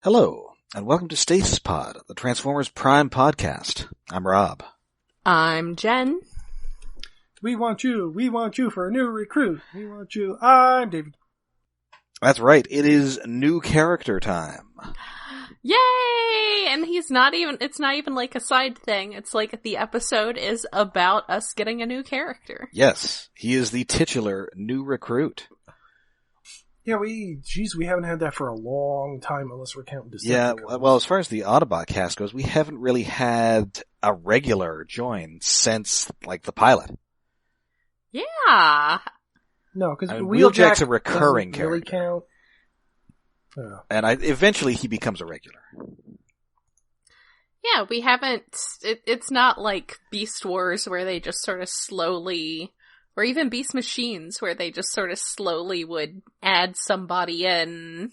Hello, and welcome to Stasis Pod, the Transformers Prime podcast. I'm Rob. I'm Jen. We want you for a new recruit. We want you. I'm David. That's right, it is new character time. Yay! And it's not even like a side thing. It's like the episode is about us getting a new character. Yes, he is the titular new recruit. Yeah, we haven't had that for a long time, unless we're counting Decepticon. Yeah, well, as far as the Autobot cast goes, we haven't really had a regular join since, like, the pilot. Yeah. No, because Wheeljack's a recurring character. Really count. And eventually he becomes a regular. Yeah, we haven't... It's not like Beast Wars where they just sort of slowly... Or even Beast Machines, where they just sort of slowly would add somebody in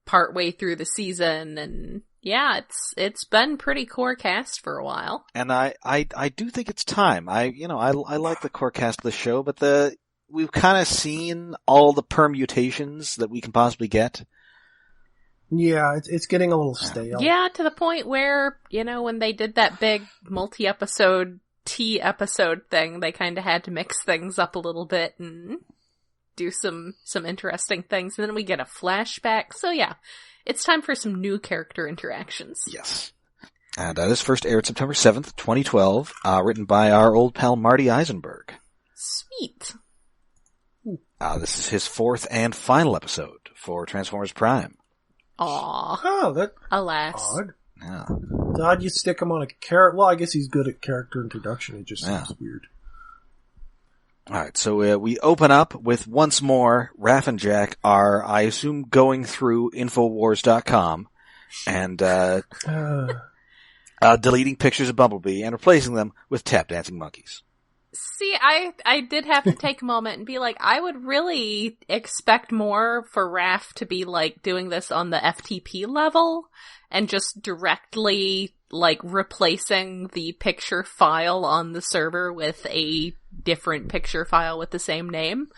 partway through the season, and yeah, it's been pretty core cast for a while. And I do think it's time. I like the core cast of the show, but we've kind of seen all the permutations that we can possibly get. Yeah, it's getting a little stale. Yeah, to the point where, when they did that big multi-episode T-episode thing, they kind of had to mix things up a little bit and do some interesting things, and then we get a flashback. So yeah, it's time for some new character interactions. Yes. And this first aired September 7th, 2012, written by our old pal Marty Eisenberg. Sweet. This is his fourth and final episode for Transformers Prime. Aww. Oh, that... Alas. Odd. Yeah. How'd you stick him on a character? Well, I guess he's good at character introduction. It just seems weird. Alright, so we open up with once more, Raph and Jack are, I assume, going through Infowars.com and deleting pictures of Bumblebee and replacing them with tap dancing monkeys. See, I did have to take a moment and be like, I would really expect more for Raph to be, like, doing this on the FTP level and just directly, like, replacing the picture file on the server with a different picture file with the same name.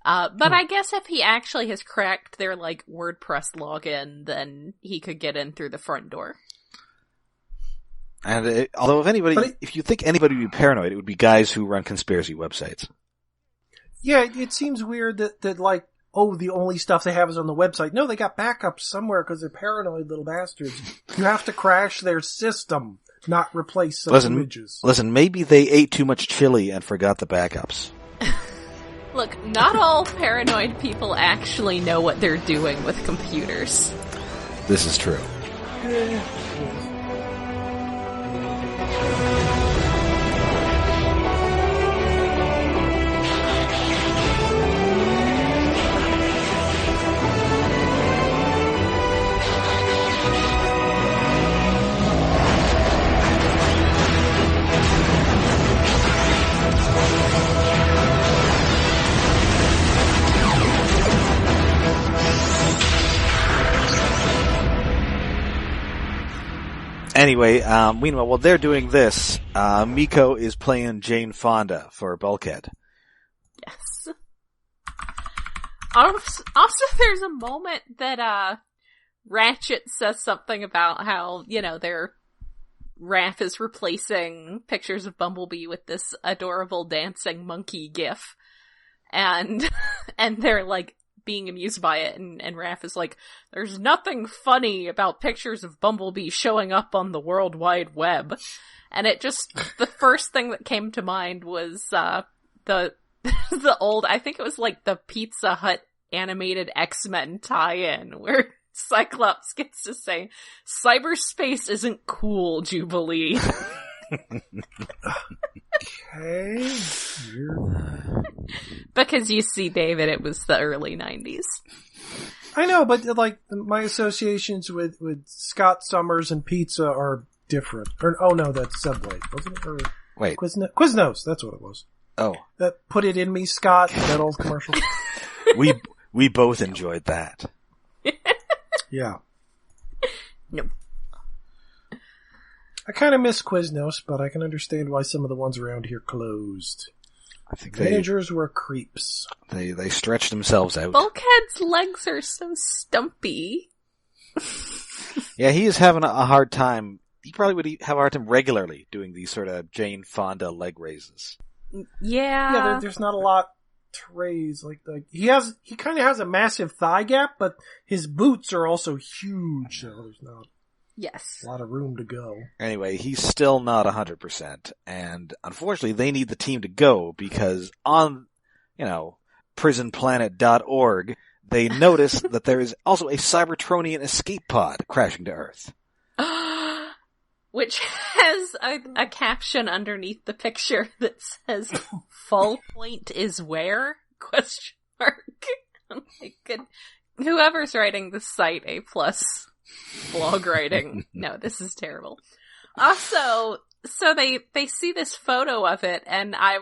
But I guess if he actually has cracked their, like, WordPress login, then he could get in through the front door. And although if you think anybody would be paranoid, it would be guys who run conspiracy websites. Yeah, it seems weird that like, the only stuff they have is on the website. No, they got backups somewhere because they're paranoid little bastards. You have to crash their system, not replace some images. Listen, maybe they ate too much chili and forgot the backups. Look, not all paranoid people actually know what they're doing with computers. This is true. Anyway, meanwhile, while they're doing this, Miko is playing Jane Fonda for Bulkhead. Yes. Also, there's a moment that, Ratchet says something about how, their Raph is replacing pictures of Bumblebee with this adorable dancing monkey gif. And they're, like, being amused by it, and Raph is like, there's nothing funny about pictures of Bumblebee showing up on the World Wide Web. And the first thing that came to mind was, the old, I think it was like the Pizza Hut animated X-Men tie-in, where Cyclops gets to say, cyberspace isn't cool, Jubilee. Okay. Because you see, David, it was the early 90s. I know, but like my associations with Scott Summers and pizza are different. No, that's Subway, wasn't it? Or wait, Quiznos, that's what it was. Oh, that Put It In Me, Scott, that old commercial. we both enjoyed that. Yeah. Nope. I kind of miss Quiznos, but I can understand why some of the ones around here closed. I think managers were creeps. They stretched themselves out. Bulkhead's legs are so stumpy. Yeah, he is having a hard time. He probably would have a hard time regularly doing these sort of Jane Fonda leg raises. Yeah. There's not a lot to raise. Like he kind of has a massive thigh gap, but his boots are also huge, so there's not Yes. a lot of room to go. Anyway, he's still not 100%, and unfortunately they need the team to go because on, prisonplanet.org, they notice that there is also a Cybertronian escape pod crashing to Earth. Which has a caption underneath the picture that says, "Fall point is where?" ? I'm like, whoever's writing this site, A+ blog writing. No, this is terrible. Also, so they see this photo of it, and I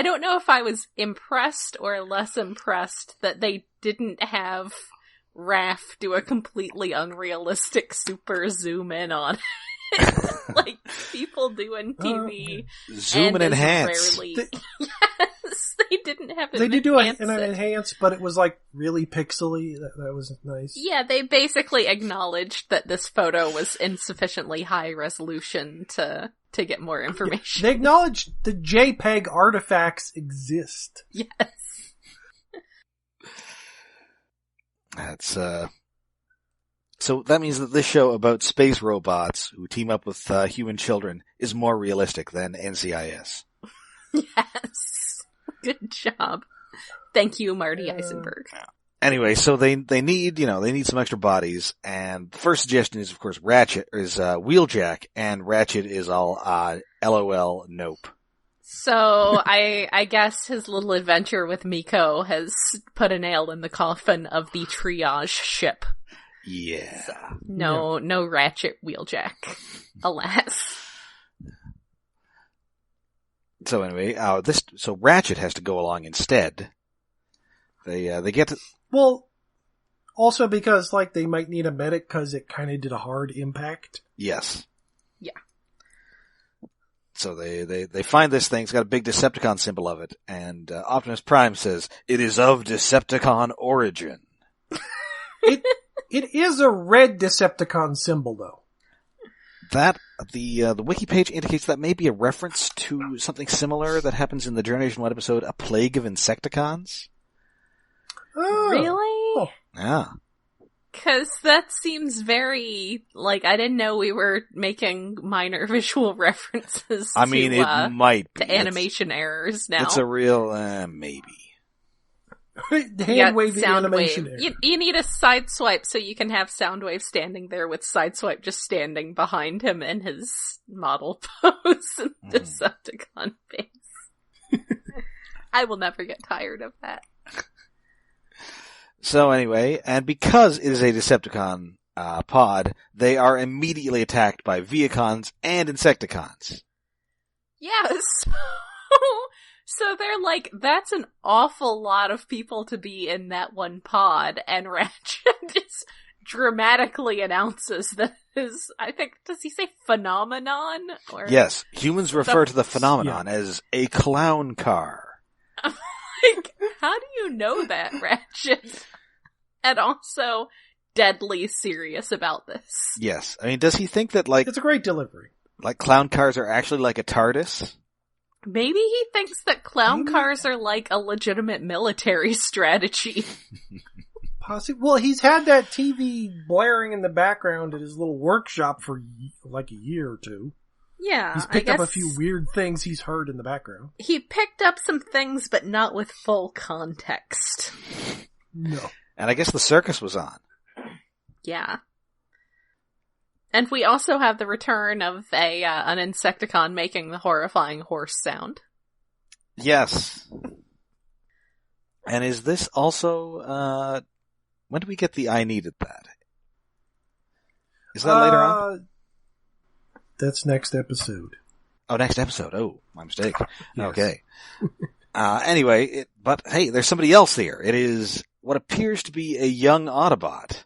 don't know if I was impressed or less impressed that they didn't have Raph do a completely unrealistic super zoom in on it. Like people do in TV. Zoom and enhance. Yes, they didn't have it. They did do an enhance, but it was like really pixely. That was nice. Yeah, they basically acknowledged that this photo was insufficiently high resolution to get more information. They acknowledged the JPEG artifacts exist. Yes. That's, so that means that this show about space robots who team up with human children is more realistic than NCIS. Yes. Good job. Thank you, Marty Eisenberg. Anyway, so they need, they need some extra bodies, and the first suggestion is, of course, Wheeljack, and Ratchet is all, LOL, nope. So, I guess his little adventure with Miko has put a nail in the coffin of the triage ship. Yeah. So, no Ratchet Wheeljack. Alas. So anyway, so Ratchet has to go along instead. They get to... Well, also because, they might need a medic because it kind of did a hard impact. Yes. Yeah. So they find this thing, it's got a big Decepticon symbol of it, and Optimus Prime says, "It is of Decepticon origin." It is a red Decepticon symbol, though. That, the wiki page indicates that may be a reference to something similar that happens in the Generation 1 episode, A Plague of Insecticons. Oh. Really? Oh. Yeah. Cause that seems very, I didn't know we were making minor visual references it might be. to animation errors now. It's a real, maybe. Hand-wavy animation error. You need a Sideswipe so you can have Soundwave standing there with Sideswipe just standing behind him in his model pose and Decepticon face. I will never get tired of that. So anyway, and because it is a Decepticon pod, they are immediately attacked by Iacons and Insecticons. Yes. So they're like, that's an awful lot of people to be in that one pod, and Ratchet just dramatically announces that his, I think, does he say phenomenon? Or Yes, humans refer to the phenomenon as a clown car. How do you know that, Ratchet? And also, deadly serious about this. Yes. I mean, does he think that, It's a great delivery. Clown cars are actually like a TARDIS? Maybe he thinks that clown cars are like a legitimate military strategy. Possibly. Well, he's had that TV blaring in the background at his little workshop for a year or two. Yeah. He's picked up a few weird things he's heard in the background. He picked up some things, but not with full context. No. And I guess the circus was on. Yeah. And we also have the return of an Insecticon making the horrifying horse sound. Yes. And is this also, when do we get the I needed that? Is that later on? That's next episode. Oh, next episode. Oh, my mistake. Yes. Okay. Anyway, but hey, there's somebody else here. It is what appears to be a young Autobot.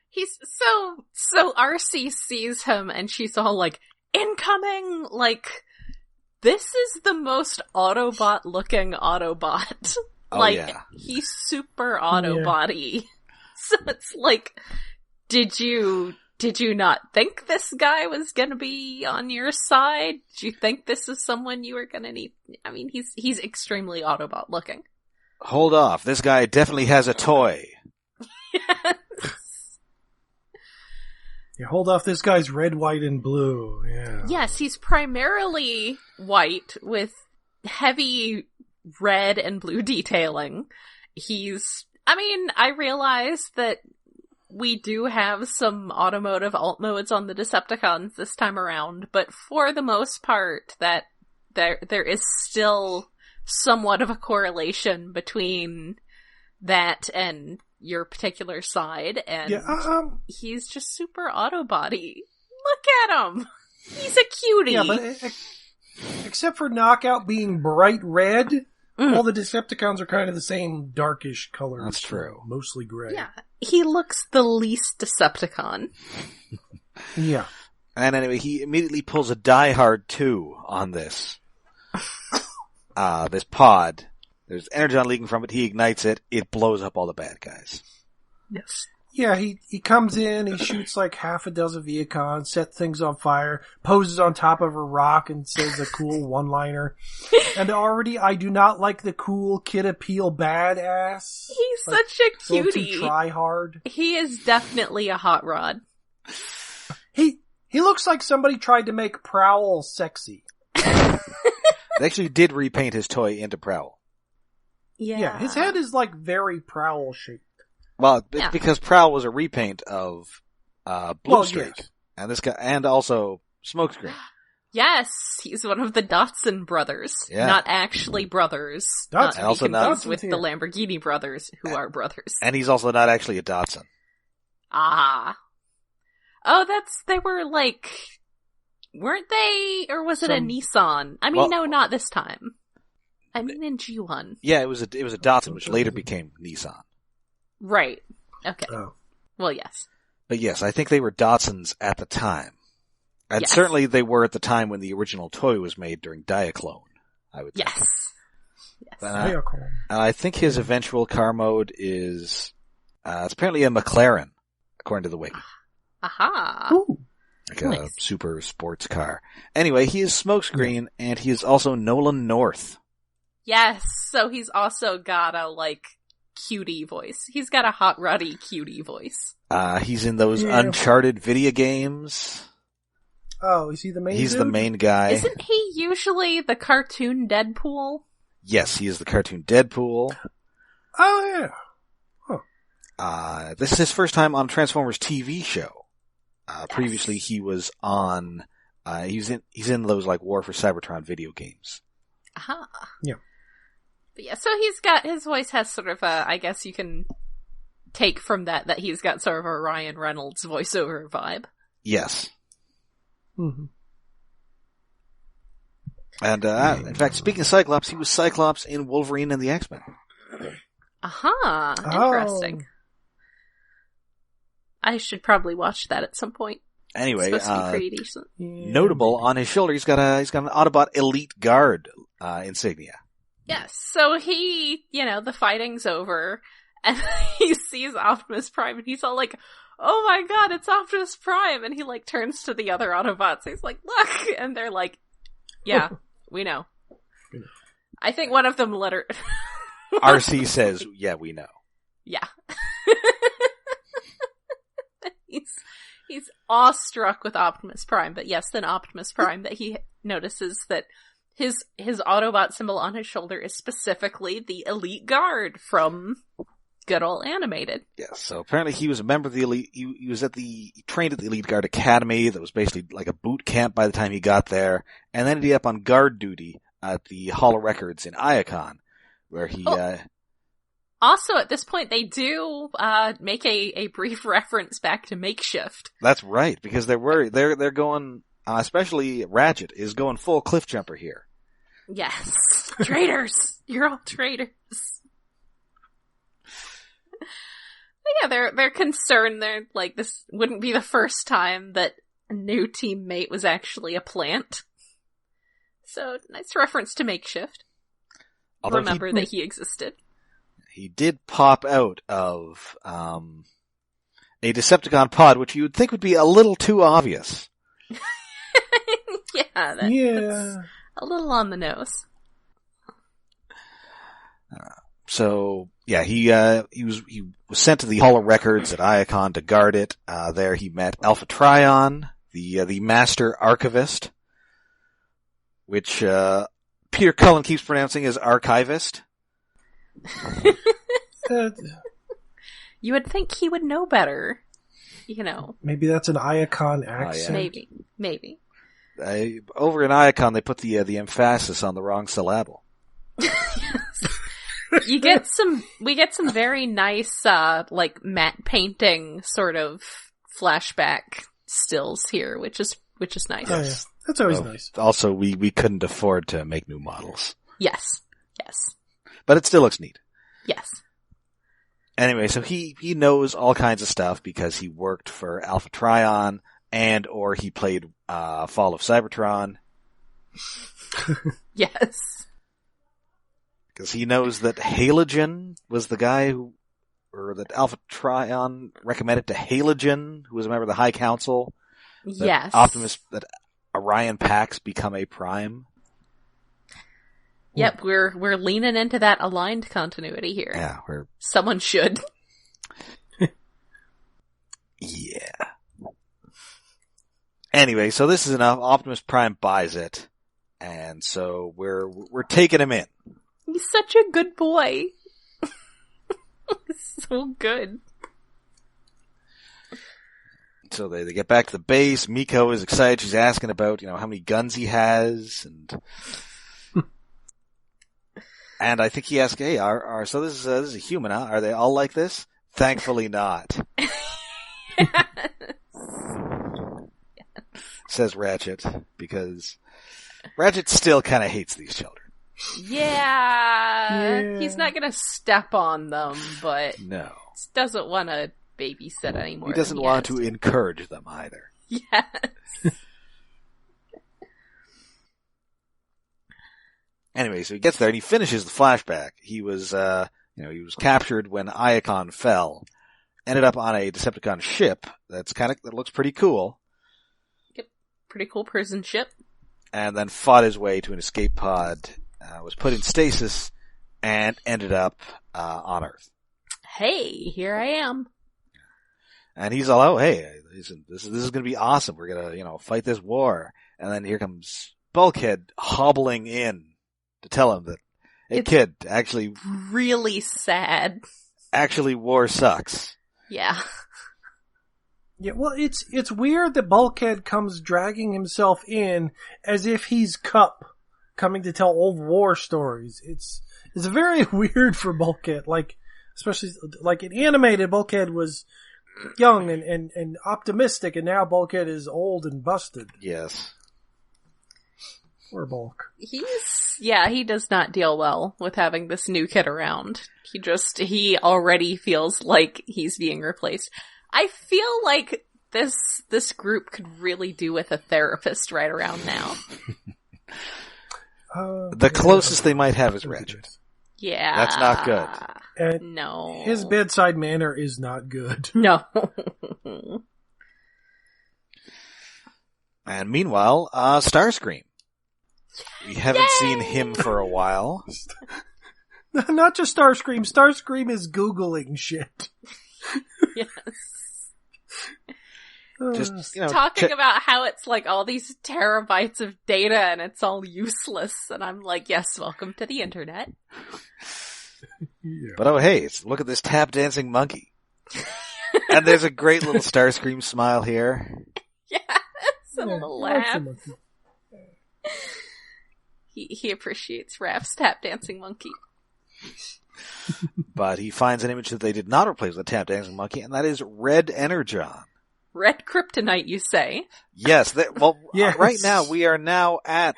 He's so RC sees him and she's all like, incoming! This is the most Autobot looking Autobot. Oh, yeah. He's super Autobot-y. Yeah. So it's did you Did you not think this guy was gonna be on your side? Did you think this is someone you were gonna need? I mean, he's extremely Autobot looking. Hold off. This guy definitely has a toy. Yes. Yeah, hold off. This guy's red, white, and blue. Yeah. Yes, he's primarily white with heavy red and blue detailing. I realize that we do have some automotive alt modes on the Decepticons this time around, but for the most part, that there is still somewhat of a correlation between that and your particular side, and he's just super Autobot-y. Look at him! He's a cutie! Yeah, but except for Knockout being bright red, all the Decepticons are kind of the same darkish colors. That's true. Mostly gray. Yeah, he looks the least Decepticon. Yeah. And anyway, he immediately pulls a Die Hard 2 on this. This pod. There's energon leaking from it. He ignites it. It blows up all the bad guys. Yes. Yeah, he comes in, he shoots like half a dozen Iacons, sets things on fire, poses on top of a rock and says a cool one-liner. And already I do not like the cool Kid Appeal badass. He's like, such a cutie. A little too try hard. He is definitely a hot rod. He looks like somebody tried to make Prowl sexy. They actually did repaint his toy into Prowl. Yeah. His head is like very Prowl shaped. Well, it's because Prowl was a repaint of Blue Streak, yes. and this guy, and also Smokescreen. Yes, he's one of the Datsun brothers. Yeah. Not actually brothers. Datsun. Not to be Also not- confused with the Lamborghini brothers, who are brothers. And he's also not actually a Datsun. Ah. Oh, they were like, weren't they, or was it a Nissan? I mean, no, not this time. I mean in G1. Yeah, it was a Datsun, which later became Nissan. Right. Okay. Oh. Well, yes. But yes, I think they were Datsuns at the time. And Yes. certainly they were at the time when the original toy was made during Diaclone, I would think. Yes. Yes. Iacon. And I think his eventual car mode is, it's apparently a McLaren, according to the wiki. Aha. Ooh. Like a Nice. super sports car. Anyway, he is Smokescreen, and he is also Nolan North. Yes, so he's also got a, like, cutie voice. He's got a hot ruddy cutie voice. He's in those Yeah. Uncharted video games. Oh, is he the main He's dude? the main guy. Isn't he usually the cartoon Deadpool? Yes, he is the cartoon Deadpool. Oh, yeah. This is his first time on Transformers TV show. Previously he was on, he's in those like War for Cybertron video games. Aha. Yeah. But yeah, so his voice has sort of a, I guess you can take from that he's got sort of a Ryan Reynolds voiceover vibe. Yes. Mm-hmm. And, in fact, speaking of Cyclops, he was Cyclops in Wolverine and the X-Men. Aha. Interesting. I should probably watch that at some point. Anyway, It's supposed to be pretty decent. notable on his shoulder, he's got an Autobot Elite Guard, insignia. Yes, so he, the fighting's over, and he sees Optimus Prime, and he's all like, oh my god, it's Optimus Prime! And he, like, turns to the other Autobots, he's like, look! And they're like, yeah, we know. I think one of them let her... RC says, yeah, we know. Yeah. He's awestruck with Optimus Prime, but yes, then Optimus Prime, that he notices that his Autobot symbol on his shoulder is specifically the Elite Guard from good old Animated. Yes, so apparently he was a member of the Elite, he was he trained at the Elite Guard Academy that was basically like a boot camp by the time he got there, and then ended up on guard duty at the Hall of Records in Iacon, where he, Also, at this point, they do make a brief reference back to Makeshift. That's right, because they're going, especially Ratchet is going full cliff jumper here. Yes. Traitors! You're all traitors. But yeah, they're concerned. They're like, this wouldn't be the first time that a new teammate was actually a plant. So, nice reference to Makeshift. Although Remember that he existed. he did pop out of, a Decepticon pod, which you would think would be a little too obvious. That's a little on the nose. So yeah, he was sent to the Hall of Records at Iacon to guard it. There he met Alpha Trion, the Master Archivist, which Peter Cullen keeps pronouncing as Archivist. You would think he would know better, Maybe that's an Iacon accent. Yeah. Maybe. Over in Iacon, they put the emphasis on the wrong syllable. We get some very nice, matte painting sort of flashback stills here, which is nice. Oh, yeah. That's always nice. Also, we couldn't afford to make new models. Yes. But it still looks neat. Yes. Anyway, so he knows all kinds of stuff because he worked for Alpha Trion or he played Fall of Cybertron. Yes. Because he knows that Halogen was the guy that Alpha Trion recommended to Halogen, who was a member of the High Council. Yes. That Orion Pax become a Prime. Yep, we're leaning into that aligned continuity here. Yeah, someone should. Yeah. Anyway, so this is enough. Optimus Prime buys it, and so we're taking him in. He's such a good boy. So good. So they get back to the base. Miko is excited. She's asking about, how many guns he has, and I think he asked, "Hey, so this is a human, huh? Are they all like this?" Thankfully not. Says Ratchet, because Ratchet still kind of hates these children. Yeah. He's not gonna step on them, but no, doesn't want to babysit anymore. He doesn't want to encourage them either. Yes. Anyway, so he gets there and he finishes the flashback. He was, he was captured when Iacon fell. Ended up on a Decepticon ship that looks pretty cool. Yep, pretty cool prison ship. And then fought his way to an escape pod, was put in stasis, and ended up on Earth. Hey, here I am. And he's all, oh, hey, this is going to be awesome. We're going to, fight this war. And then here comes Bulkhead hobbling in to tell him that, hey, kid, actually, really sad. Actually, war sucks. Yeah. Yeah, well, it's weird that Bulkhead comes dragging himself in as if he's Cup coming to tell old war stories. It's very weird for Bulkhead. Especially in animated, Bulkhead was young and optimistic, and now Bulkhead is old and busted. Yes. Poor Bulk. He does not deal well with having this new kid around. He already feels like he's being replaced. I feel like this group could really do with a therapist right around now. The closest they might have is Ratchet. Yeah. That's not good. And no. His bedside manner is not good. No. And meanwhile, Starscream. We haven't seen him for a while. Not just Starscream. Starscream is Googling shit. Yes. Just, talking about how it's all these terabytes of data and it's all useless. And I'm like, yes, welcome to the internet. Yeah. But oh hey, look at this tap dancing monkey. And there's a great little Starscream smile here. Yeah, it's a little laugh. He appreciates Raph's tap dancing monkey. But he finds an image that they did not replace with a tap dancing monkey, and that is Red Energon. Red Kryptonite, you say? Yes. Yes. Right now we are now at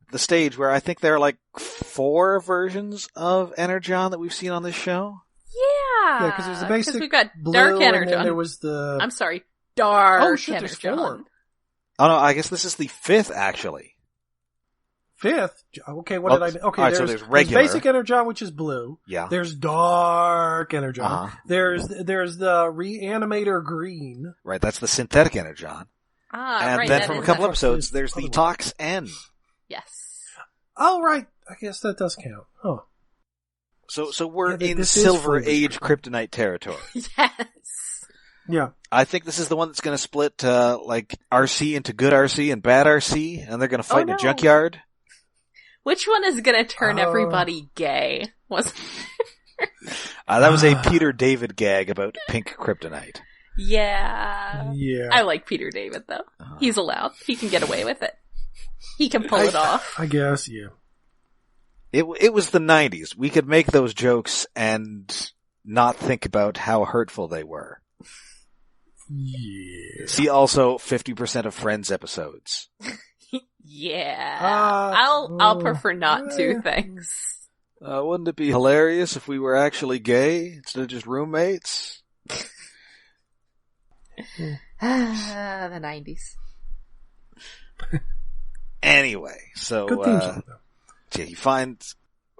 the stage where I think there are 4 versions of Energon that we've seen on this show. Yeah. Yeah, because there's the basic we've got blue, Dark Energon. and then there was the... I'm sorry, Dark Energon. Energon. Oh no, I guess this is the 5th actually. fifth. Okay, what Well, did I? Okay, all right, so there's regular. basic energon, which is blue. Yeah. There's dark energon. Uh-huh. There's the reanimator green. Right, that's the synthetic energon. And right, then that from a is couple a- episodes, there's the Tox N. Yes. Oh, right. I guess that does count. Huh. So we're Yeah, in this is Silver flavor Age different. Kryptonite territory. Yes. Yeah. I think this is the one that's going to split, like, RC into good RC and bad RC, and they're going to fight in a no. junkyard. Which one is gonna turn everybody gay? That was a Peter David gag about pink kryptonite. Yeah. Yeah. I like Peter David, though. He's allowed. He can get away with it. He can pull it off. I guess, yeah. It was the 90s. We could make those jokes and not think about how hurtful they were. Yeah. See also 50% of Friends episodes. Yeah. I'll prefer not to, thanks. Wouldn't it be hilarious if we were actually gay instead of just roommates? The 90s. Anyway, so Good theme song, though. yeah, he finds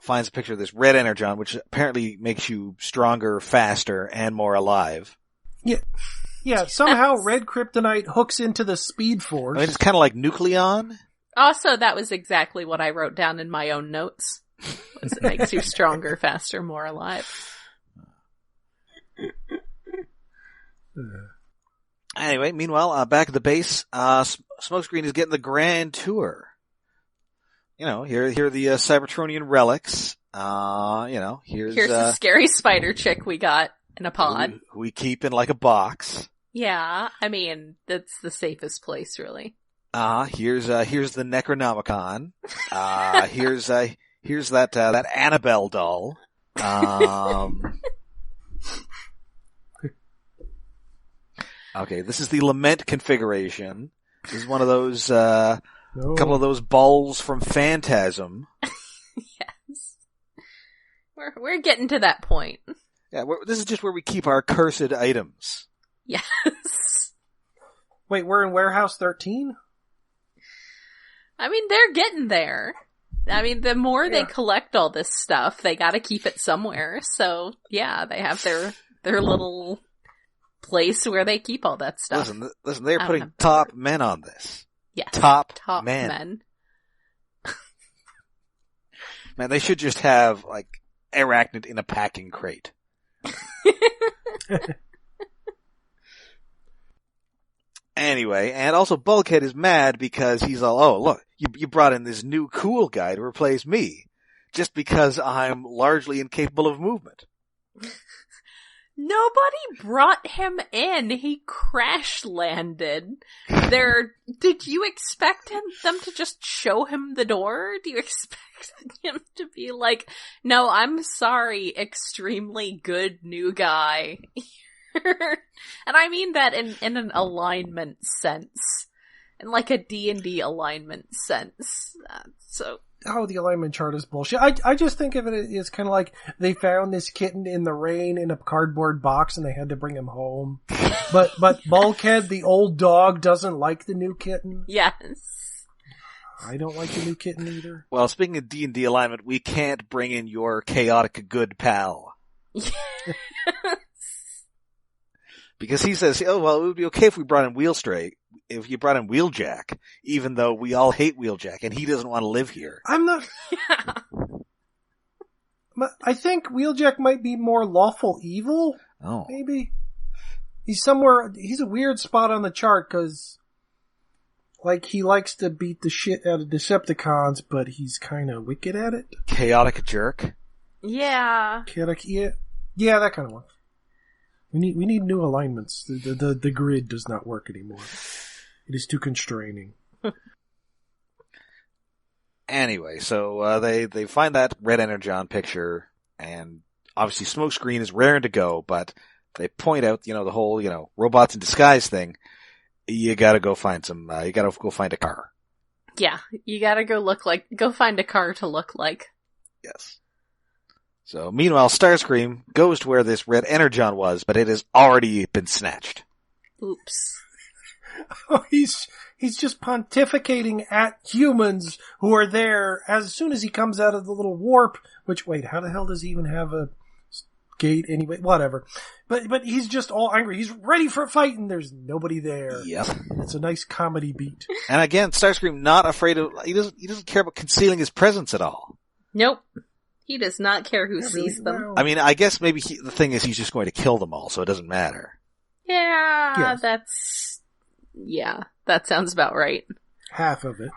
a picture of this red energon, which apparently makes you stronger, faster, and more alive. Yeah, somehow red kryptonite hooks into the speed force. I mean, it's kind of like Nucleon. Also, that was exactly what I wrote down in my own notes. Was it makes you stronger, faster, more alive. Anyway, meanwhile, back at the base, Smokescreen is getting the grand tour. You know, here are the Cybertronian relics. Here's the scary spider chick we got in a pod. who we keep in like a box. Yeah, I mean, that's the safest place, really. Here's the Necronomicon. Here's that Annabelle doll. Okay, this is the Lament configuration. This is one of those, couple of those balls from Phantasm. Yes. We're getting to that point. Yeah, this is just where we keep our cursed items. Yes. Wait, we're in Warehouse 13? I mean, they're getting there. I mean, the more they collect all this stuff, they gotta keep it somewhere. So, yeah, they have their little place where they keep all that stuff. Listen, they're putting top men on this. Yes. Top men. Man, they should just have, like, Arachnid in a packing crate. Anyway, and also Bulkhead is mad because he's all, oh, look, you brought in this new cool guy to replace me, just because I'm largely incapable of movement. Nobody brought him in. He crash landed. Did you expect them to just show him the door? Do you expect him to be like, no, I'm sorry, extremely good new guy. And I mean that in an alignment sense. In like a D&D alignment sense. Oh, the alignment chart is bullshit. I just think of it as kind of like they found this kitten in the rain in a cardboard box and they had to bring him home. But Bulkhead, the old dog, doesn't like the new kitten. Yes. I don't like the new kitten either. Well, speaking of D&D alignment, we can't bring in your chaotic good pal. Because he says, oh, well, it would be okay if we brought in if you brought in Wheeljack, even though we all hate Wheeljack and he doesn't want to live here. I'm not... I think Wheeljack might be more lawful evil. Oh. Maybe. He's a weird spot on the chart because, like, he likes to beat the shit out of Decepticons, but he's kind of wicked at it. Chaotic jerk? Yeah. Chaotic, yeah, that kind of one. We need new alignments. The grid does not work anymore. It is too constraining. Anyway, so they find that red energon picture, and obviously Smokescreen is raring to go, but they point out, the whole, robots in disguise thing. You gotta go find you gotta go find a car. Yeah, you gotta go find a car to look like. Yes. So, meanwhile, Starscream goes to where this red energon was, but it has already been snatched. Oops. Oh, he's He's just pontificating at humans who are there as soon as he comes out of the little warp, which, wait, how the hell does he even have a gate anyway? Whatever. But he's just all angry. He's ready for a fight and there's nobody there. Yep. It's a nice comedy beat. And again, Starscream not afraid of, he doesn't care about concealing his presence at all. Nope. He does not care who sees them. Well, I mean, I guess maybe the thing is he's just going to kill them all, so it doesn't matter. Yeah, Yes. that sounds about right. half of it.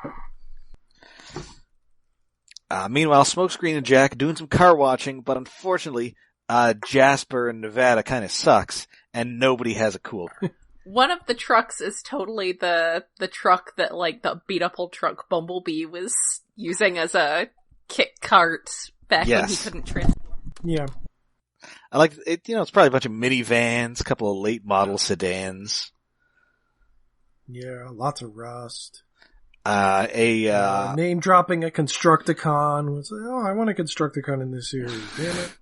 Meanwhile, Smokescreen and Jack doing some car watching, but unfortunately, Jasper in Nevada kind of sucks, and nobody has a cooler. One of the trucks is totally the truck that, like, the beat-up old truck Bumblebee was using as a kick cart back when he couldn't transform. Yeah. I like it. It's probably a bunch of minivans, a couple of late model sedans. Yeah, lots of rust. Name dropping a Constructicon. Was like, I want a Constructicon in this series. Damn it.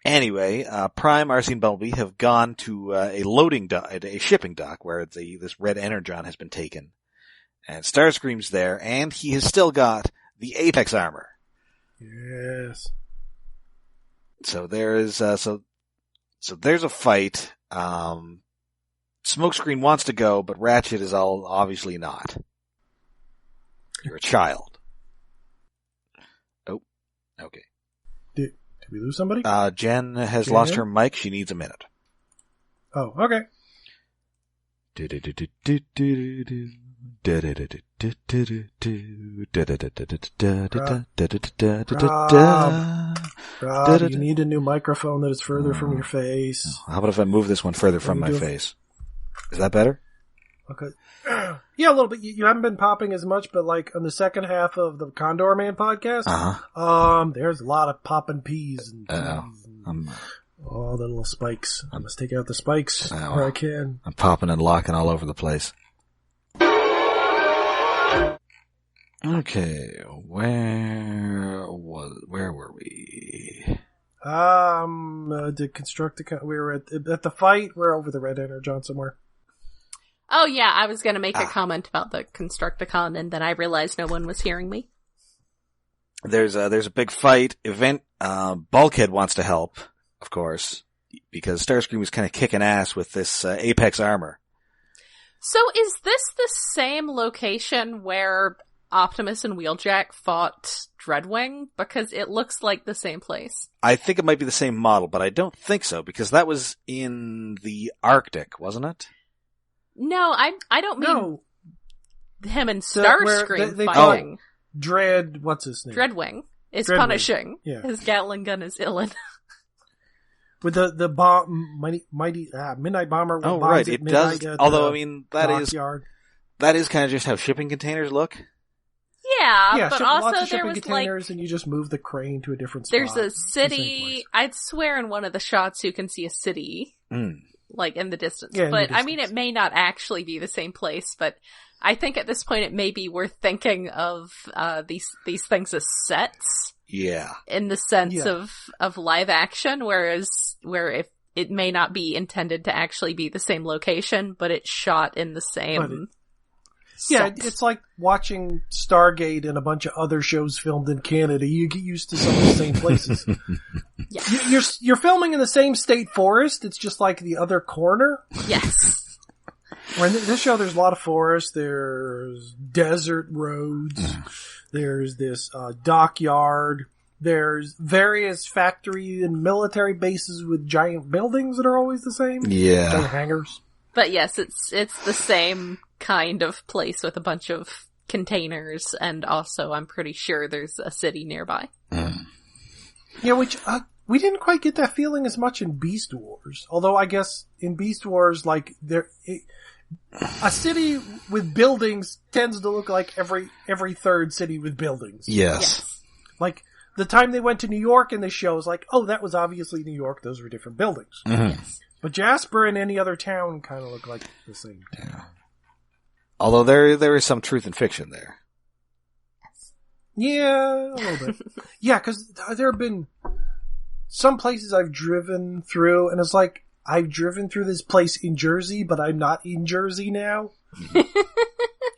Anyway, Prime, Arcee, and Bumblebee have gone to a loading dock, a shipping dock, where this red energon has been taken. And Starscream's there, and he has still got the Apex armor. Yes. So there is, so there's a fight. Smokescreen wants to go, but Ratchet is obviously not. You're a child. Oh, okay. Did we lose somebody? Jen has lost her mic. She needs a minute. Oh, okay. Rob, you need a new microphone that is further from your face. How about if I move this one further from my face? Is that better? Okay. Yeah, a little bit. You haven't been popping as much, but like on the second half of the Condor Man podcast, there's a lot of popping peas and all the little spikes. I must take out the spikes where I can. I'm popping and locking all over the place. Okay, where were we? The Constructicon. We were at the fight. We're over the red energon somewhere. Oh yeah, I was gonna make a comment about the Constructicon, and then I realized no one was hearing me. There's a big fight event. Bulkhead wants to help, of course, because Starscream was kind of kicking ass with this Apex armor. So is this the same location where Optimus and Wheeljack fought Dreadwing? Because it looks like the same place. I think it might be the same model, but I don't think so, because that was in the Arctic, wasn't it? No, I don't mean him and they Starscream fighting. fighting. Dread, what's his name? Dreadwing is Dreadwing. punishing. Yeah. His Gatling gun is illin. With the bomb, mighty Midnight Bomber. Oh, right, it does. Although, I mean, that is kind of just how shipping containers look. Yeah, but lots also of there shipping was containers, and you just move the crane to a different spot. There's a city. I'd swear in one of the shots you can see a city, like in the distance. Yeah, but I mean, it may not actually be the same place. But I think at this point it may be worth thinking of these things as sets. Yeah. In the sense of live action, where if it may not be intended to actually be the same location, but it's shot in the same. It's like watching Stargate and a bunch of other shows filmed in Canada. You get used to some of the same places. Yeah. You're filming in the same state forest. It's just like the other corner. Yes. Where in this show, there's a lot of forest. There's desert roads. There's this dockyard. There's various factory and military bases with giant buildings that are always the same. Yeah. Giant hangars. But yes, it's the same kind of place with a bunch of containers, and also I'm pretty sure there's a city nearby. Yeah, which we didn't quite get that feeling as much in Beast Wars. Although I guess in Beast Wars, like a city with buildings tends to look like every third city with buildings. Yes. Like the time they went to New York in this show was like, oh, that was obviously New York. Those were different buildings. Yes. But Jasper and any other town kind of look like the same town. Yeah. Although there is some truth in fiction there. Yeah, a little bit. Yeah, because there have been some places I've driven through, and it's like, I've driven through this place in Jersey, but I'm not in Jersey now.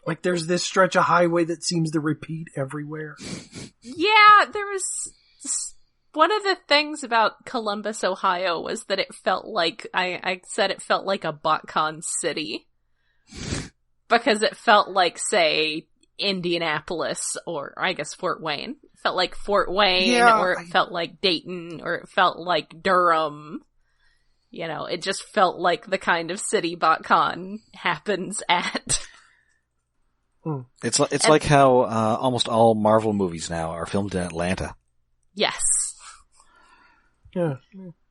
Like, there's this stretch of highway that seems to repeat everywhere. Yeah, there was... One of the things about Columbus, Ohio was that it felt like... I said it felt like a BotCon city. Because it felt like, say, Indianapolis, or I guess Fort Wayne. It felt like Fort Wayne, or it felt like Dayton, or it felt like Durham. You know, it just felt like the kind of city BotCon happens at. It's like how almost all Marvel movies now are filmed in Atlanta. Yes. Yeah.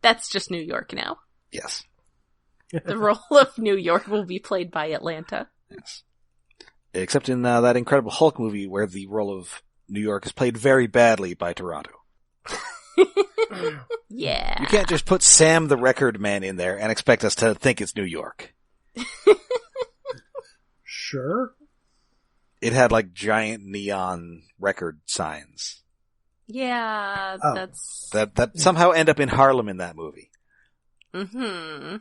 That's just New York now. Yes. The role of New York will be played by Atlanta. Yes. Except in that Incredible Hulk movie where the role of New York is played very badly by Toronto. Yeah. You can't just put Sam the Record Man in there and expect us to think it's New York. Sure. It had like giant neon record signs. Yeah, that's... That somehow end up in Harlem in that movie. Mm-hmm.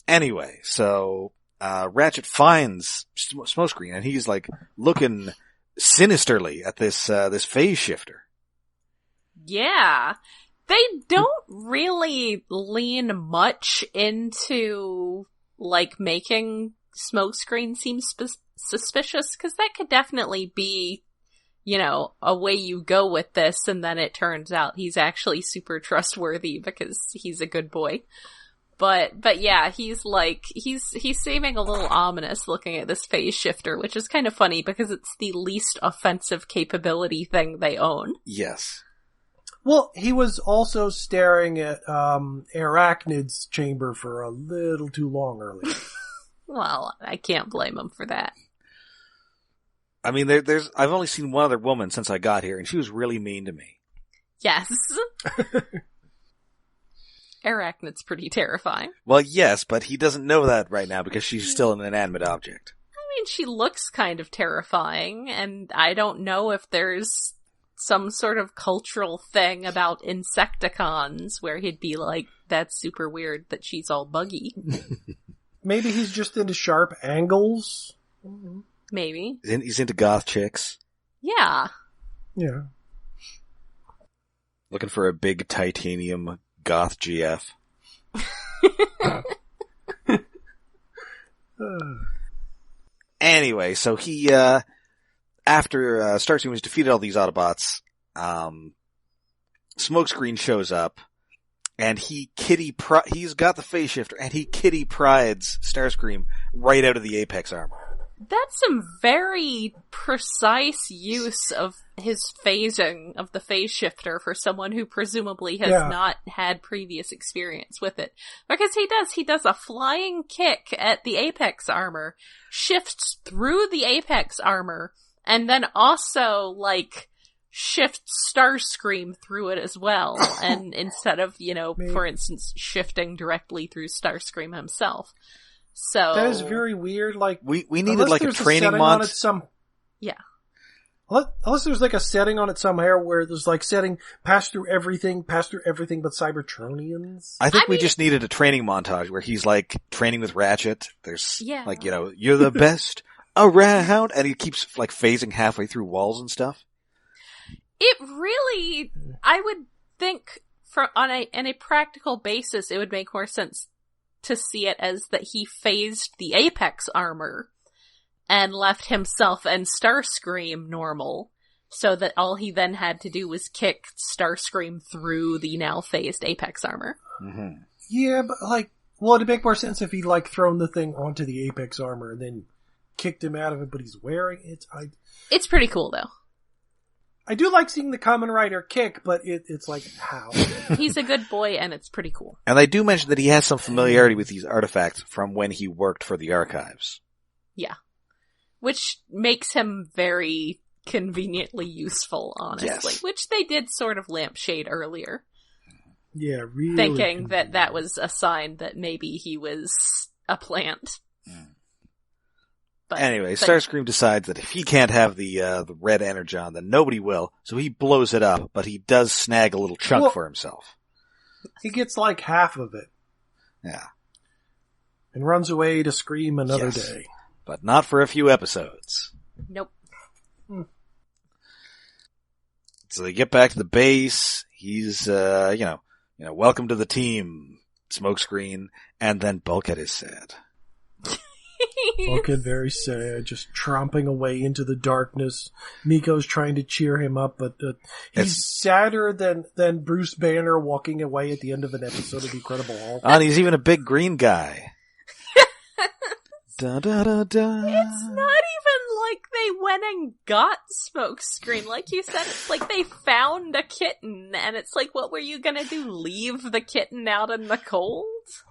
Anyway, so Ratchet finds Smokescreen and he's like looking sinisterly at this phase shifter. Yeah. They don't really lean much into, like, making Smokescreen seem suspicious, because that could definitely be, you know, a way you go with this, and then it turns out he's actually super trustworthy because he's a good boy. But yeah, he's seeming a little ominous looking at this phase shifter, which is kind of funny because it's the least offensive capability thing they own. Yes. Well, he was also staring at Arachnid's chamber for a little too long earlier. Well, I can't blame him for that. I mean, I've only seen one other woman since I got here, and she was really mean to me. Yes. Arachnid's pretty terrifying. Well, yes, but he doesn't know that right now because she's still an inanimate object. I mean, she looks kind of terrifying, and I don't know if there's some sort of cultural thing about Insecticons where he'd be like, that's super weird that she's all buggy. Maybe he's just into sharp angles. Maybe. He's into goth chicks. Yeah. Yeah. Looking for a big titanium goth GF. Anyway, so he, after Starscream has defeated all these Autobots, Smokescreen shows up, and he's got the phase shifter, and he kitty prides Starscream right out of the Apex armor. That's some very precise use of his phasing of the phase shifter for someone who presumably has not had previous experience with it. Because he does a flying kick at the Apex armor, shifts through the Apex armor, and then also, like, shifts Starscream through it as well. And instead of, you know, for instance, shifting directly through Starscream himself. So that is very weird. Like, we needed like a training mod. Yeah. Unless there's like a setting on it somewhere where there's like setting pass through everything but Cybertronians. I think we just needed a training montage where he's like training with Ratchet. There's like, you know, you're the best around, and he keeps like phasing halfway through walls and stuff. It really, I would think on a practical basis, it would make more sense to see it as that he phased the Apex armor and left himself and Starscream normal, so that all he then had to do was kick Starscream through the now phased Apex armor. Mm-hmm. Yeah, but like, well, it'd make more sense if he'd like thrown the thing onto the Apex armor and then kicked him out of it, but he's wearing it. It's pretty cool, though. I do like seeing the Kamen Rider kick, but it's like, how? He's a good boy, and it's pretty cool. And they do mention that he has some familiarity with these artifacts from when he worked for the archives. Yeah. Which makes him very conveniently useful, honestly. Yes. Which they did sort of lampshade earlier. Yeah, really. Thinking that was a sign that maybe he was a plant. Anyway, Starscream decides that if he can't have the red energon, then nobody will. So he blows it up, but he does snag a little chunk for himself. He gets like half of it. Yeah. And runs away to scream another day. But not for a few episodes. Nope. So they get back to the base. He's, welcome to the team, Smokescreen. And then Bulkhead is sad. Bulkhead very sad, just tromping away into the darkness. Miko's trying to cheer him up, but he's sadder than Bruce Banner walking away at the end of an episode of Incredible Hulk. And he's even a big green guy. Da, da, da, da. It's not even like they went and got Smokescreen. Like you said, it's like they found a kitten, and it's like, what were you gonna do? Leave the kitten out in the cold?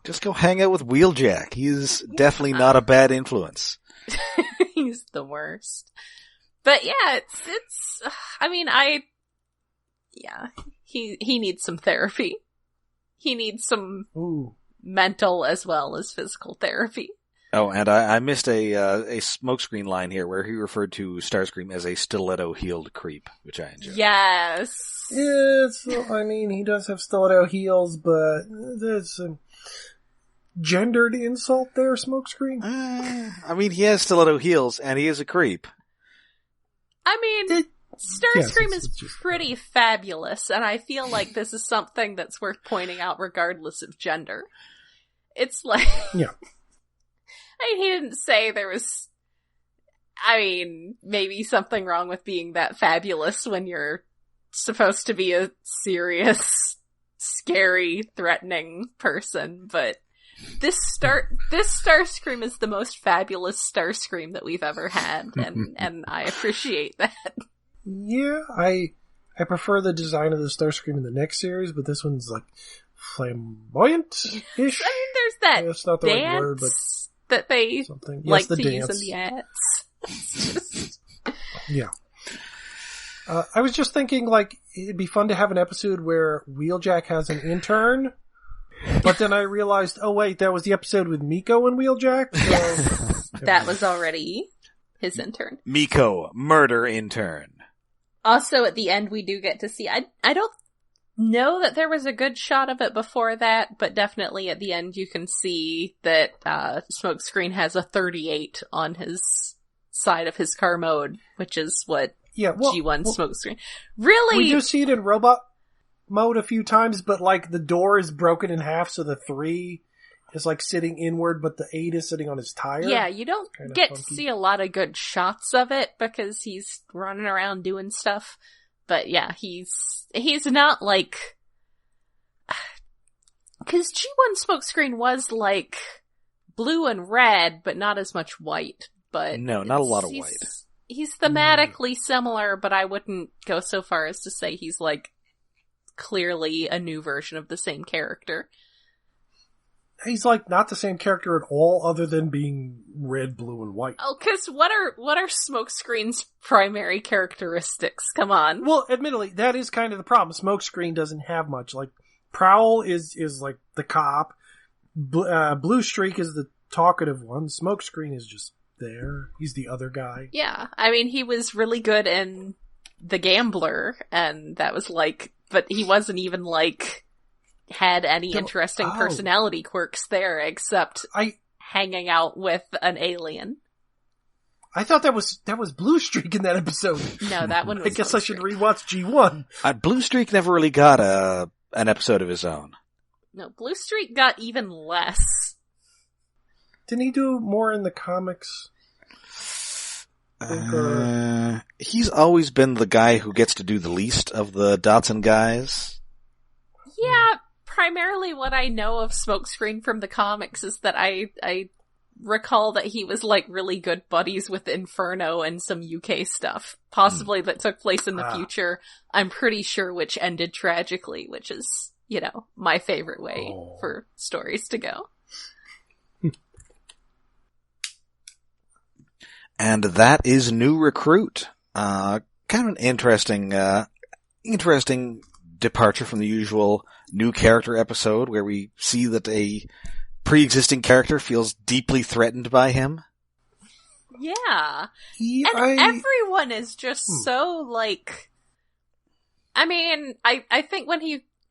Just go hang out with Wheeljack. He's definitely not a bad influence. He's the worst. But yeah, he needs some therapy. He needs some mental as well as physical therapy. Oh, and I missed a Smokescreen line here where he referred to Starscream as a stiletto-heeled creep, which I enjoy. Yes. He does have stiletto heels, but there's a gendered insult there, Smokescreen. He has stiletto heels, and he is a creep. Starscream is pretty fabulous, and I feel like this is something that's worth pointing out regardless of gender. It's like... Yeah. He didn't say there was, maybe something wrong with being that fabulous when you're supposed to be a serious, scary, threatening person, but this Starscream is the most fabulous Starscream that we've ever had, and I appreciate that. Yeah, I prefer the design of the Starscream in the next series, but this one's like flamboyant-ish. There's that that's not the dance right word, but that they like to use in the ads. Yeah. I was just thinking, it'd be fun to have an episode where Wheeljack has an intern, but then I realized, oh wait, that was the episode with Miko and Wheeljack? So... That was already his intern. Miko, murder intern. Also, at the end, we do get to see, I don't know that there was a good shot of it before that, but definitely at the end you can see that Smokescreen has a 38 on his side of his car mode, which is what G1 Smokescreen. Really? We do see it in robot mode a few times, but the door is broken in half, so the 3 is sitting inward, but the 8 is sitting on his tire. Yeah, you don't get to see a lot of good shots of it because he's running around doing stuff. But yeah, he's not because G1 Smokescreen was blue and red, but not as much white. But no, not a lot of white. He's thematically similar, but I wouldn't go so far as to say he's clearly a new version of the same character. He's not the same character at all, other than being red, blue, and white. Oh, because what are Smokescreen's primary characteristics? Come on. Well, admittedly, that is kind of the problem. Smokescreen doesn't have much. Prowl is the cop. Blue Streak is the talkative one. Smokescreen is just there. He's the other guy. Yeah, he was really good in The Gambler, and that was but he wasn't even had any interesting personality quirks there, except hanging out with an alien. I thought that was Blue Streak in that episode. No, that one was I guess I should rewatch G1. Blue Streak never really got an episode of his own. No, Blue Streak got even less. Didn't he do more in the comics? He's always been the guy who gets to do the least of the Dotson guys. Yeah, primarily what I know of Smokescreen from the comics is that I recall that he was really good buddies with Inferno and some UK stuff, possibly that took place in the future. I'm pretty sure which ended tragically, which is, my favorite way for stories to go. And that is New Recruit. Kind of an interesting departure from the usual new character episode where we see that a pre-existing character feels deeply threatened by him. Yeah. And everyone is just so I think when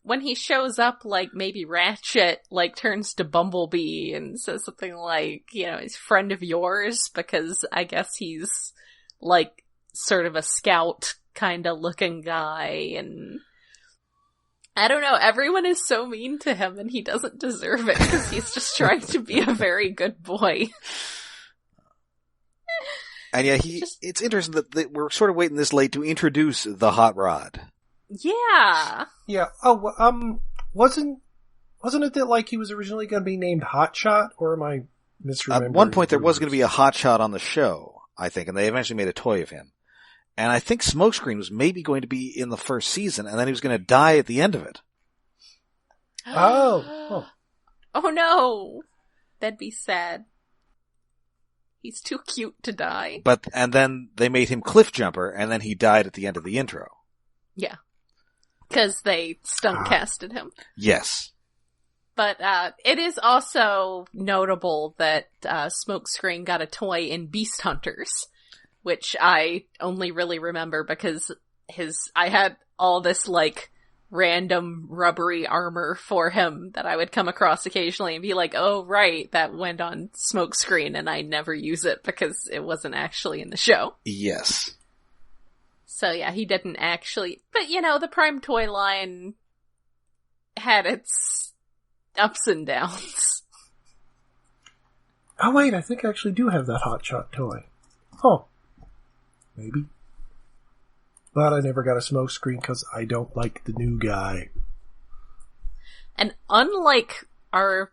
when he shows up, like, maybe Ratchet, like, turns to Bumblebee and says something like, he's a friend of yours, because I guess he's, like, sort of a scout kind of looking guy, and I don't know, everyone is so mean to him, and he doesn't deserve it, because he's just trying to be a very good boy. And yeah, it's interesting that we're sort of waiting this late to introduce the Hot Rod. Yeah. Yeah. Oh, wasn't it that, like, he was originally going to be named Hotshot, or am I misremembering? At one point there was going to be a Hotshot on the show, I think, and they eventually made a toy of him. And I think Smokescreen was maybe going to be in the first season, and then he was going to die at the end of it. Oh. Oh no! That'd be sad. He's too cute to die. And then they made him Cliffjumper, and then he died at the end of the intro. Yeah. Because they stunt casted him. Yes. But it is also notable that Smokescreen got a toy in Beast Hunters, which I only really remember because I had all this, like, random rubbery armor for him that I would come across occasionally and be like, oh, right, that went on Smokescreen, and I never use it because it wasn't actually in the show. Yes. So yeah, he didn't actually, but the Prime toy line had its ups and downs. Oh wait, I think I actually do have that Hotshot toy. Oh. Maybe. But I never got a Smokescreen because I don't like the new guy. And unlike Wheeljack,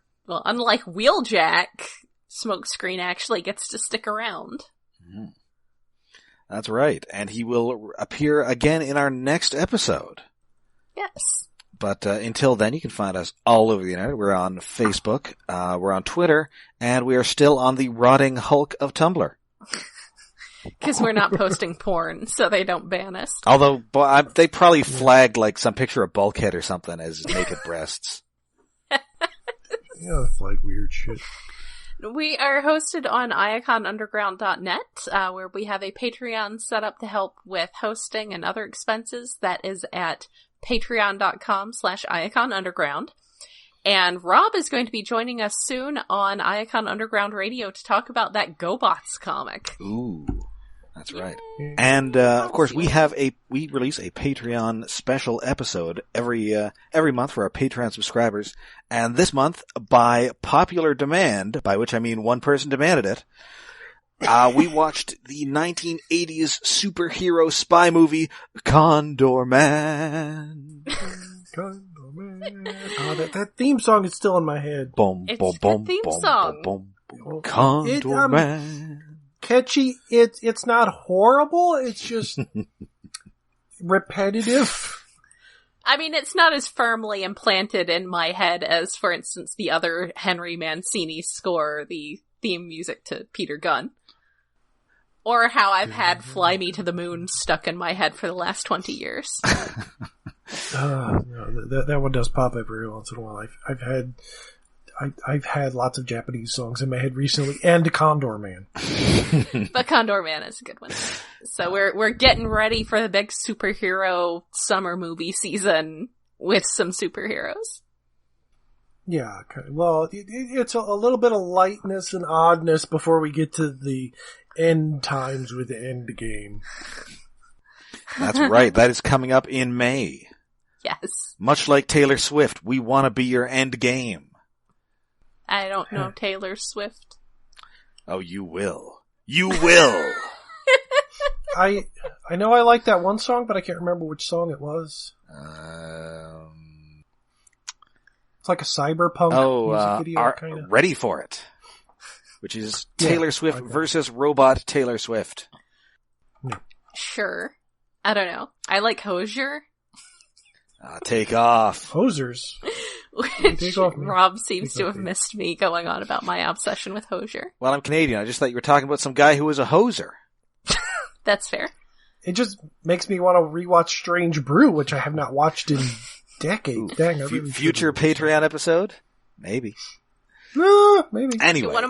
Smokescreen actually gets to stick around. Mm. That's right. And he will appear again in our next episode. Yes. But until then, you can find us all over the internet. We're on Facebook, we're on Twitter, and we are still on the rotting hulk of Tumblr. Because we're not posting porn, so they don't ban us. Although, they probably flagged, like, some picture of Bulkhead or something as naked breasts. Yeah, they flag weird shit. We are hosted on iaconunderground.net, where we have a Patreon set up to help with hosting and other expenses. That is at patreon.com/iaconunderground. And Rob is going to be joining us soon on Iacon Underground Radio to talk about that GoBots comic. Ooh, that's right. And, of course, we release a Patreon special episode every month for our Patreon subscribers. And this month, by popular demand, by which I mean one person demanded it, we watched the 1980s superhero spy movie, Condor Man. Condor Man. Oh, that theme song is still in my head. It's a theme song. Condor Man. Catchy. It's not horrible. It's just repetitive. I mean, it's not as firmly implanted in my head as, for instance, the other Henry Mancini score, the theme music to Peter Gunn. Or how I've had Fly Me to the Moon stuck in my head for the last 20 years. No, that one does pop every once in a while. I've had lots of Japanese songs in my head recently, and Condor Man. But Condor Man is a good one. So we're getting ready for the big superhero summer movie season with some superheroes. Yeah, well, it's a little bit of lightness and oddness before we get to the end times with the end game. That's right. That is coming up in May. Yes. Much like Taylor Swift, we want to be your end game. I don't know Taylor Swift. Oh, you will. You will! I know I like that one song, but I can't remember which song it was. It's like a cyberpunk music video, kind of. Ready for It. Which is Taylor Swift versus Robot Taylor Swift. Sure. I don't know. I like Hosier. Take off. Hosers. Which Rob seems to have missed me going on about my obsession with Hosier. Well, I'm Canadian. I just thought you were talking about some guy who was a hoser. That's fair. It just makes me want to rewatch Strange Brew, which I have not watched in decades. Ooh, Dang, I really future Patreon episode? Maybe. Maybe. Anyway. One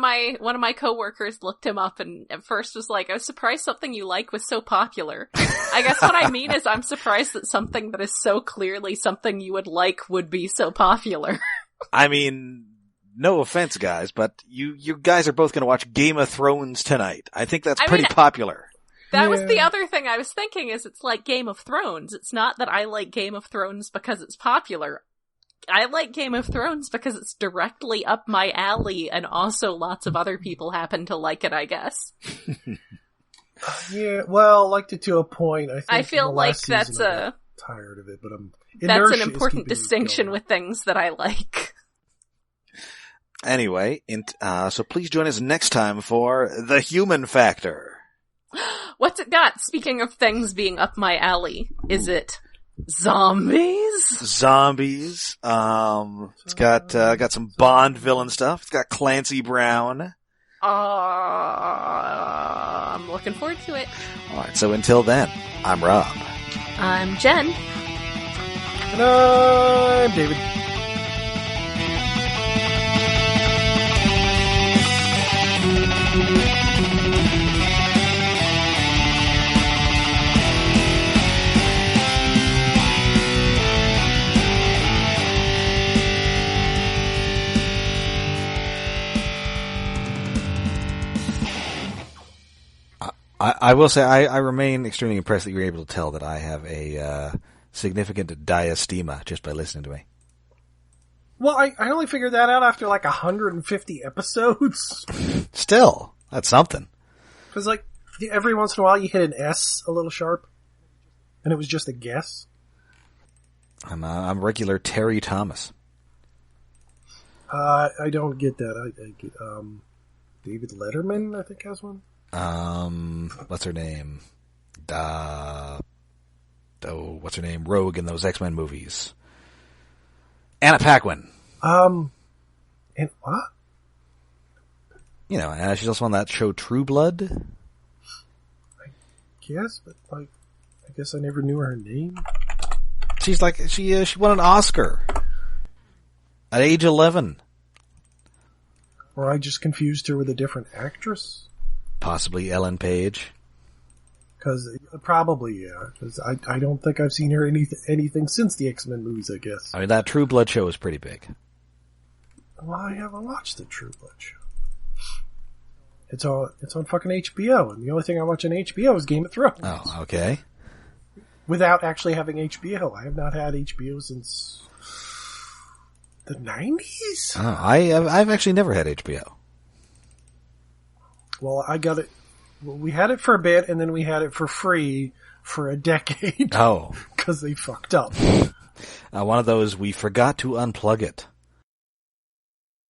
of my coworkers looked him up and at first was like, I was surprised something you like was so popular. I guess what I mean is I'm surprised that something that is so clearly something you would like would be so popular. I mean, no offense, guys, but you guys are both going to watch Game of Thrones tonight. I think that's pretty popular. That was the other thing I was thinking is it's like Game of Thrones. It's not that I like Game of Thrones because it's popular. I like Game of Thrones because it's directly up my alley and also lots of other people happen to like it, I guess. Yeah, well, liked it to a point. I feel like that's tired of it, but that's an important distinction with things that I like. Anyway, so please join us next time for The Human Factor. What's it got? Speaking of things being up my alley, is it zombies? Zombies. It's got some Bond villain stuff. It's got Clancy Brown. I'm looking forward to it. Alright, so until then, I'm Rob. I'm Jen. And I'm David. I will say I remain extremely impressed that you were able to tell that I have a significant diastema just by listening to me. Well, I only figured that out after like 150 episodes. Still, that's something. Because like every once in a while you hit an S a little sharp, and it was just a guess. I'm regular Terry Thomas. I don't get that. I get David Letterman, I think, has one. What's her name? What's her name? Rogue in those X-Men movies. Anna Paquin. And what? You know, she's also on that show True Blood. I guess, but like, I guess I never knew her name. She's like, she won an Oscar at age 11. Or I just confused her with a different actress. Possibly Ellen Page. Because probably, yeah. Because I don't think I've seen her anything since the X-Men movies, I guess. I mean, that True Blood show is pretty big. Well, I haven't watched the True Blood show. It's on fucking HBO, and the only thing I watch on HBO is Game of Thrones. Oh, okay. Without actually having HBO. I have not had HBO since the 90s? Oh, I've actually never had HBO. Well, I got it. Well, we had it for a bit, and then we had it for free for a decade. Oh. Because they fucked up. One of those, we forgot to unplug it.